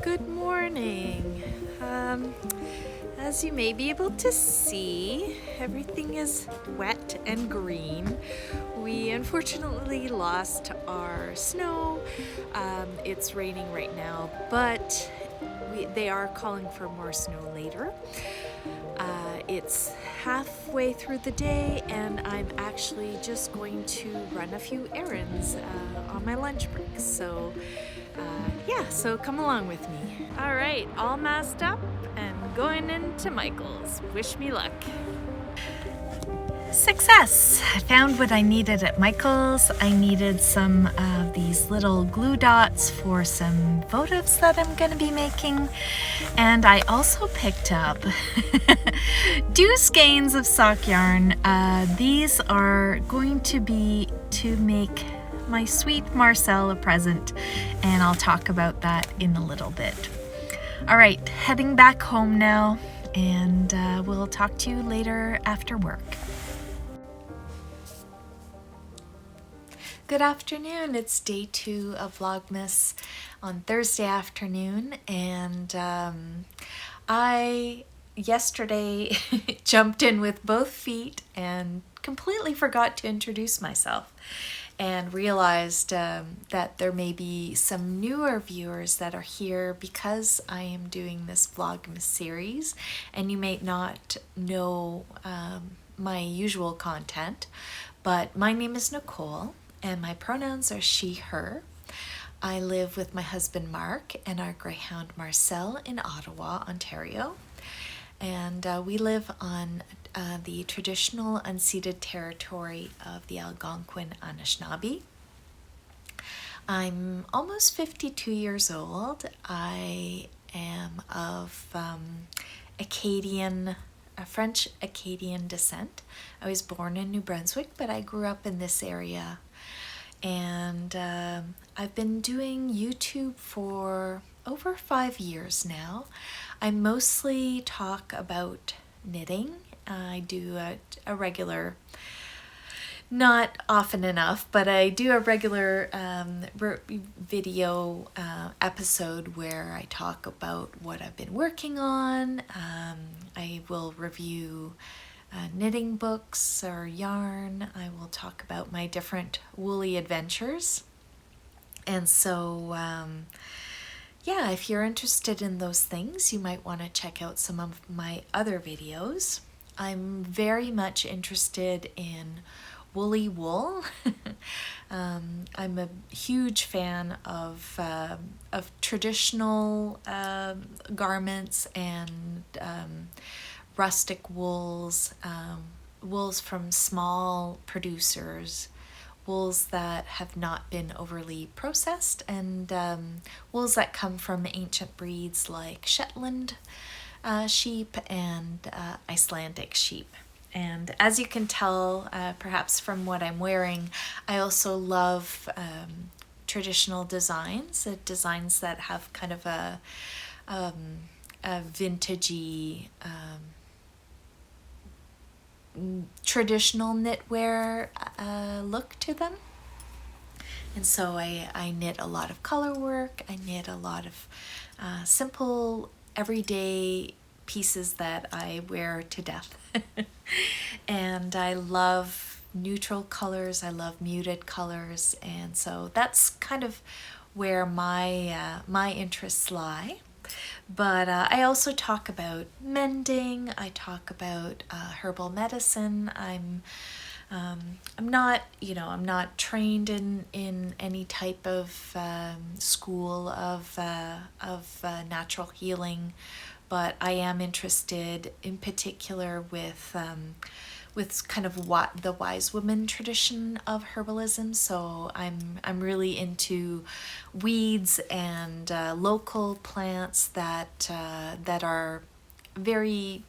Good morning. As you may be able to see, everything is wet and green. We unfortunately lost our snow. It's raining right now, but they are calling for more snow later. It's halfway through the day, and I'm actually just going to run a few errands on my lunch break. So come along with me. All right, all masked up and going into Michael's. Wish me luck. Success! I found what I needed at Michael's. I needed some of these little glue dots for some photos that I'm going to be making. And I also picked up 2 skeins of sock yarn. These are going to be to make my sweet Marcel a present, and I'll talk about that in a little bit. All right, heading back home now, and we'll talk to you later after work. Good afternoon. It's day 2 of Vlogmas on Thursday afternoon, and I yesterday jumped in with both feet and completely forgot to introduce myself, and realized that there may be some newer viewers that are here because I am doing this Vlogmas series, and you may not know my usual content, but my name is Nicole, and my pronouns are she, her. I live with my husband Mark and our greyhound Marcel in Ottawa, Ontario. And we live on the traditional unceded territory of the Algonquin Anishinaabek. I'm almost 52 years old. I am of French Acadian descent. I was born in New Brunswick, but I grew up in this area. And I've been doing YouTube for over 5 years now. I mostly talk about knitting. I do a regular, not often enough, but I do a regular video episode where I talk about what I've been working on. I will review knitting books or yarn. I will talk about my different woolly adventures. And so, if you're interested in those things, you might want to check out some of my other videos. I'm very much interested in woolly wool. I'm a huge fan of traditional garments and rustic wools, wools from small producers, wools that have not been overly processed, and wools that come from ancient breeds like Shetland sheep and Icelandic sheep. And as you can tell, perhaps from what I'm wearing, I also love traditional designs, designs that have kind of a vintagey, traditional knitwear look to them. And so I knit a lot of color work. I knit a lot of simple everyday pieces that I wear to death. And I love neutral colors. I love muted colors. And so that's kind of where my interests lie. But I also talk about mending. I talk about herbal medicine. I'm not trained in any type of school of natural healing, but I am interested in particular with kind of what the wise woman tradition of herbalism. So I'm really into weeds and local plants that are very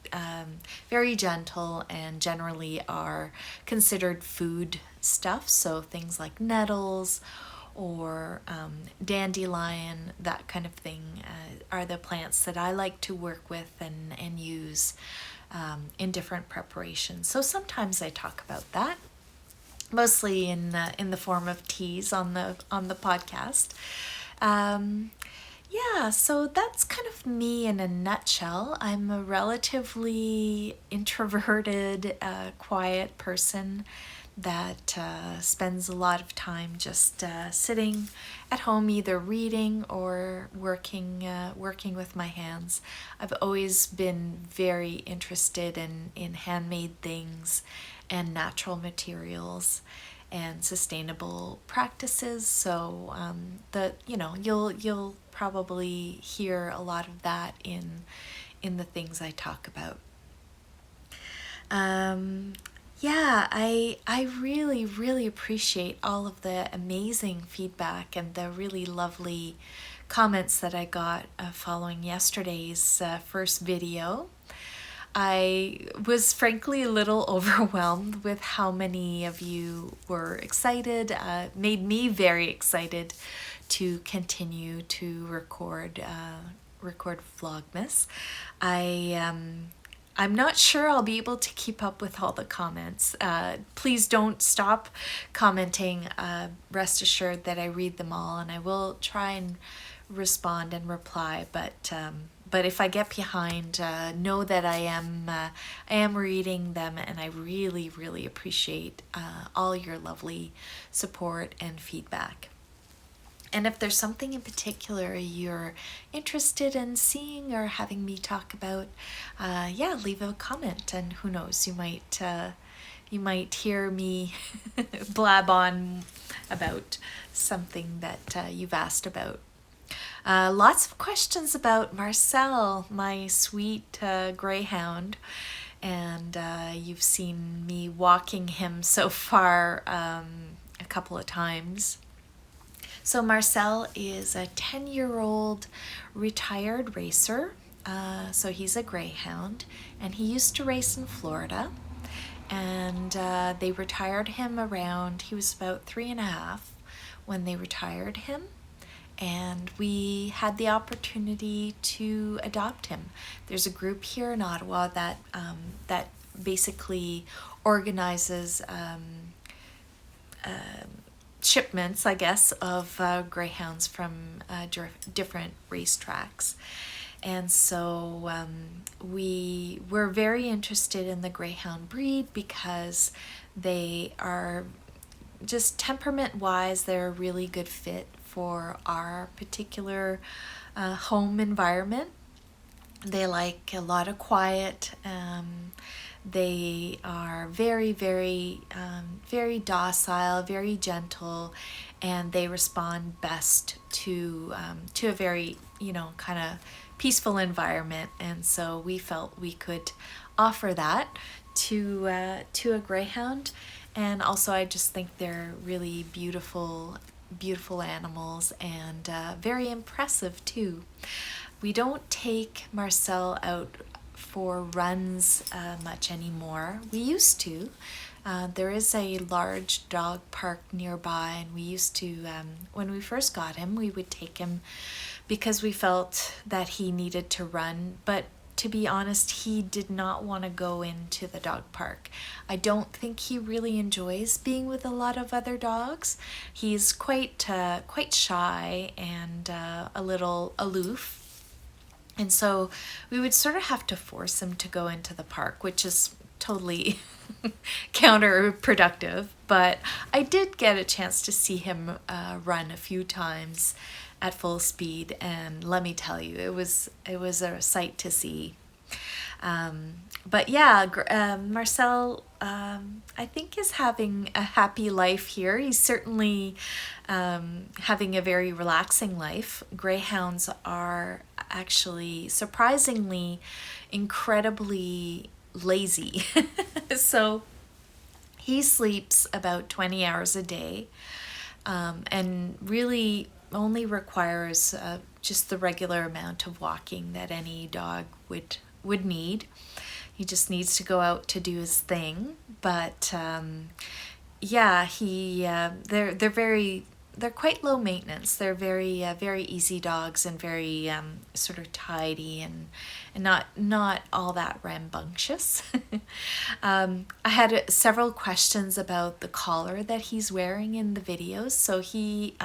very gentle and generally are considered food stuff. So things like nettles or dandelion, that kind of thing, are the plants that I like to work with and use in different preparations. So sometimes I talk about that, mostly in the form of teas on the podcast. Yeah, so that's kind of me in a nutshell. I'm a relatively introverted, quiet person that spends a lot of time just sitting at home, either reading or working with my hands. I've always been very interested in handmade things and natural materials and sustainable practices. So you'll probably hear a lot of that in the things I talk about. I really appreciate all of the amazing feedback and the really lovely comments that I got following yesterday's first video. I was frankly a little overwhelmed with how many of you were excited. Made me very excited to continue to record vlogmas. I'm not sure I'll be able to keep up with all the comments. Please don't stop commenting. Rest assured that I read them all, and I will try and respond and reply. But if I get behind, know that I am reading them, and I really appreciate all your lovely support and feedback. And if there's something in particular you're interested in seeing or having me talk about, leave a comment, and who knows, you might hear me blab on about something that you've asked about. Lots of questions about Marcel, my sweet greyhound, and you've seen me walking him so far a couple of times. So Marcel is a 10-year-old retired racer. So he's a greyhound, and he used to race in Florida. And they retired him he was about 3.5 when they retired him. And we had the opportunity to adopt him. There's a group here in Ottawa that basically organizes shipments, I guess, of greyhounds from different racetracks. And so we were very interested in the greyhound breed because they are just temperament-wise, they're a really good fit for our particular home environment. They like a lot of quiet. They are very docile, very gentle, and they respond best to a very, kind of peaceful environment. And so we felt we could offer that to a greyhound. And also, I just think they're really beautiful animals, and very impressive too. We don't take Marcel out for runs much anymore. We used to. There is a large dog park nearby, and we used to, when we first got him, we would take him because we felt that he needed to run. But to be honest, he did not want to go into the dog park. I don't think he really enjoys being with a lot of other dogs. He's quite shy and a little aloof. And so we would sort of have to force him to go into the park, which is totally counterproductive. But I did get a chance to see him run a few times at full speed, and let me tell you, it was a sight to see. But yeah, Marcel, I think, is having a happy life here. He's certainly having a very relaxing life. Greyhounds are actually surprisingly incredibly lazy. So he sleeps about 20 hours a day, and really only requires just the regular amount of walking that any dog would need. He just needs to go out to do his thing. But they're quite low maintenance. They're very easy dogs, and very sort of tidy and not all that rambunctious. I had several questions about the collar that he's wearing in the videos. So he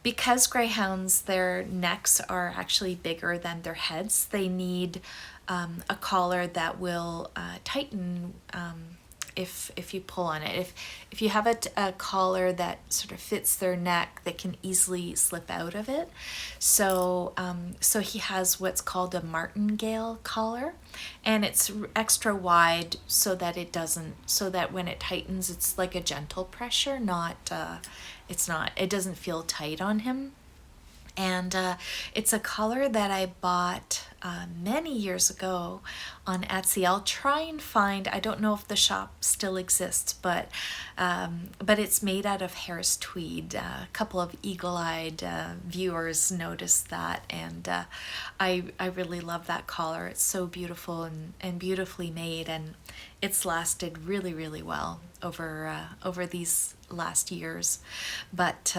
because greyhounds, their necks are actually bigger than their heads, they need a collar that will tighten if you pull on it. If you have a collar that sort of fits their neck, they can easily slip out of it. So so he has what's called a martingale collar, and it's extra wide so that when it tightens, it's like a gentle pressure, it doesn't feel tight on him. And it's a collar that I bought many years ago on Etsy. I'll try and find, I don't know if the shop still exists, but it's made out of Harris tweed. A couple of eagle-eyed viewers noticed that, and I really love that collar. It's so beautiful and beautifully made, and it's lasted really, really well over these last years. But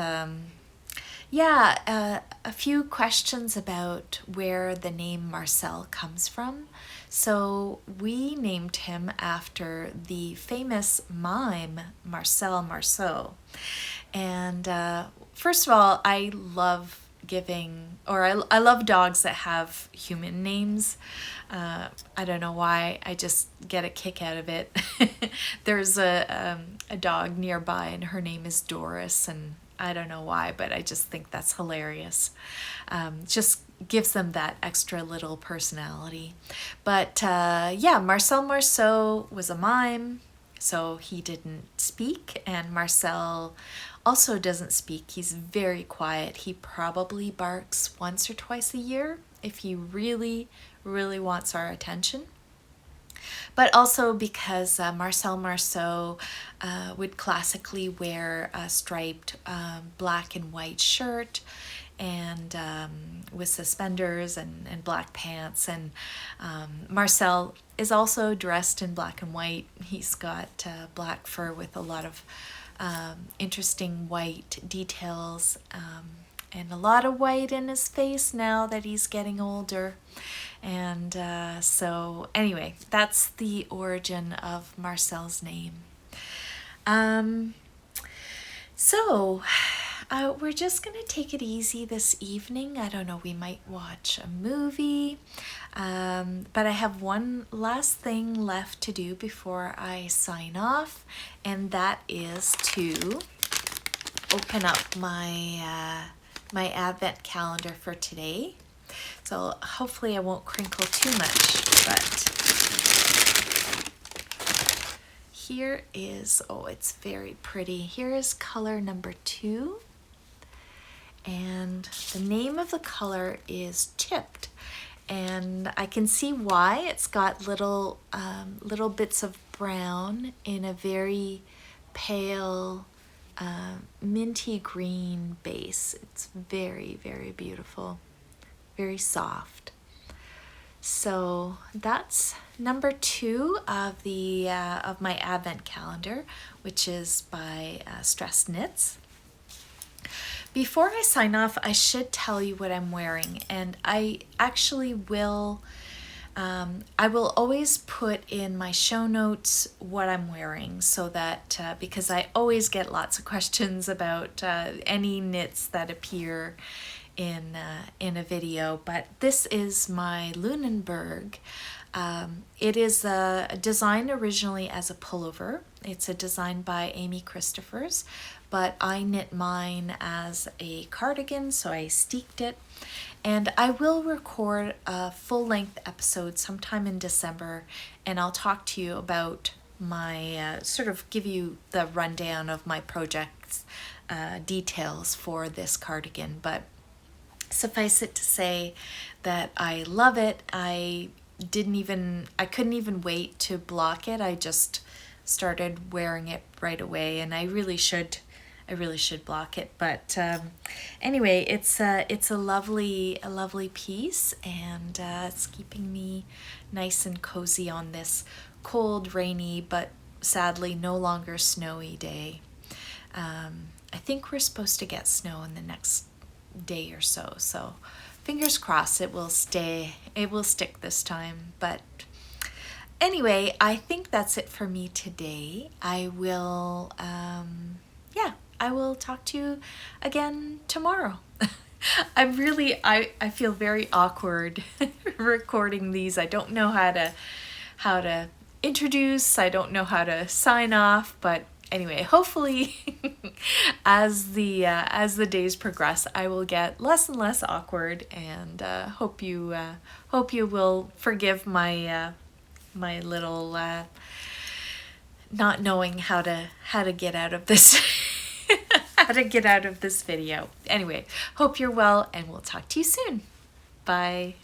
yeah, a few questions about where the name Marcel comes from. So we named him after the famous mime Marcel Marceau. And first of all, I love I love dogs that have human names. I don't know why, I just get a kick out of it. There's a dog nearby, and her name is Doris, and I don't know why, but I just think that's hilarious. Just gives them that extra little personality. But yeah, Marcel Marceau was a mime, so he didn't speak, and Marcel also doesn't speak. He's very quiet. He probably barks once or twice a year if he really, really wants our attention. But also because Marcel Marceau would classically wear a striped black and white shirt, and with suspenders and black pants. And Marcel is also dressed in black and white. He's got black fur with a lot of interesting white details, and a lot of white in his face now that he's getting older. And so anyway, that's the origin of Marcel's name. So we're just going to take it easy this evening. I don't know, we might watch a movie. But I have one last thing left to do before I sign off, and that is to open up my my advent calendar for today. So hopefully I won't crinkle too much, but here is, oh, it's very pretty. Here is color number 2, and the name of the color is Chipped. And I can see why. It's got little bits of brown in a very pale minty green base. It's very, very beautiful, very soft. So that's number 2 of the of my advent calendar, which is by Stressknits. Before I sign off, I should tell you what I'm wearing, and I actually will. I will always put in my show notes what I'm wearing, so that because I always get lots of questions about any knits that appear in a video. But this is my Lunenberg. It is designed originally as a pullover. It's a design by Amy Christophers, but I knit mine as a cardigan, so I steeked it. And I will record a full-length episode sometime in December, and I'll talk to you about my, sort of give you the rundown of my project's details for this cardigan. But suffice it to say that I love it. I couldn't even wait to block it. I just started wearing it right away, and I really should block it. But anyway, it's a lovely piece, and it's keeping me nice and cozy on this cold, rainy, but sadly no longer snowy day. I think we're supposed to get snow in the next day or so, so fingers crossed it will stick this time. But anyway, I think that's it for me today. I will I will talk to you again tomorrow. I feel very awkward recording these. I don't know how to introduce. I don't know how to sign off, but anyway, hopefully as the days progress, I will get less and less awkward, and hope you will forgive my my little not knowing how to get out of this how to get out of this video. Anyway, hope you're well, and we'll talk to you soon. Bye.